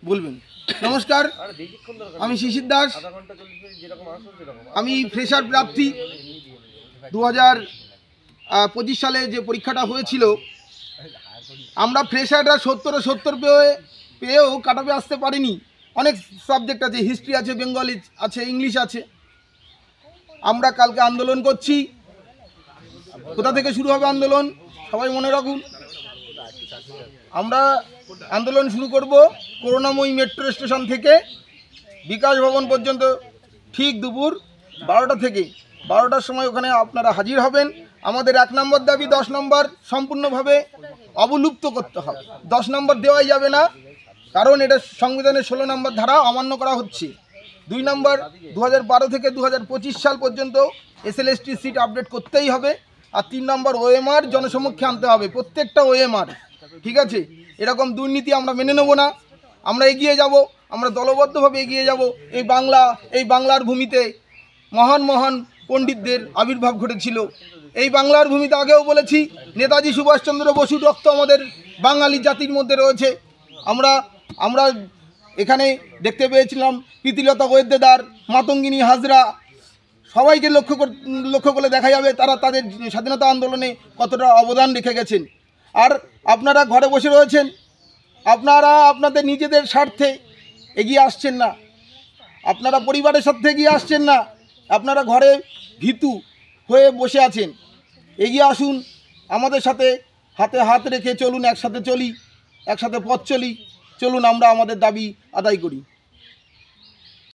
বলবেন। নমস্কার, আমি শিশির দাস। আমি ফ্রেশার প্রার্থী। 2025 সালে যে পরীক্ষাটা হয়েছিল, আমরা ফ্রেশাররা 70 পেয়েও কাটাপে আসতে পারিনি। অনেক সাবজেক্ট আছে, হিস্ট্রি আছে, বেঙ্গলি আছে, ইংলিশ আছে। আমরা কালকে আন্দোলন করছি। কোথা থেকে শুরু হবে আন্দোলন সবাই মনে রাখুন। আমরা আন্দোলন শুরু করব করুণাময়ী মেট্রো স্টেশন থেকে বিকাশ ভবন পর্যন্ত, ঠিক দুপুর 12টা থেকে 12টার সময় ওখানে আপনারা হাজির হবেন। আমাদের 1 নম্বর দাবি 10 নম্বর সম্পূর্ণভাবে অবলুপ্ত করতে হবে। 10 নম্বর দেওয়াই যাবে না, কারণ এটা সংবিধানের 16 নম্বর ধারা অমান্য করা হচ্ছে। 2 নম্বর 2012 থেকে 2025 সাল পর্যন্ত SLST সিট আপডেট করতেই হবে। আর 3 নম্বর OMR জনসমক্ষে আনতে হবে, প্রত্যেকটা OMR। ঠিক আছে, এরকম দুর্নীতি আমরা মেনে নেব না। আমরা এগিয়ে যাব, আমরা দলবদ্ধভাবে এগিয়ে যাব। এই বাংলার ভূমিতে মহান মহান পণ্ডিতদের আবির্ভাব ঘটেছিল। এই বাংলার ভূমিতে আগেও বলেছি, নেতাজি সুভাষচন্দ্র বসুর রক্ত আমাদের বাঙালি জাতির মধ্যে রয়েছে। আমরা এখানে দেখতে পেয়েছিলাম প্রীতিলতা ওয়েদ্দেদার, মাতঙ্গিনী হাজরা, সবাইকে লক্ষ্য করলে দেখা যাবে তারা তাদের স্বাধীনতা আন্দোলনে কতটা অবদান রেখে গেছেন। আর আপনারা ঘরে বসে রয়েছেন, আপনারা আপনাদের নিজেদের স্বার্থে এগিয়ে আসছেন না, আপনারা পরিবারের স্বার্থে এগিয়ে আসছেন না, আপনারা ঘরে ভীতু হয়ে বসে আছেন। এগিয়ে আসুন, আমাদের সাথে হাতে হাত রেখে চলুন, একসাথে চলি, একসাথে পথ চলি। চলুন আমরা আমাদের দাবি আদায় করি।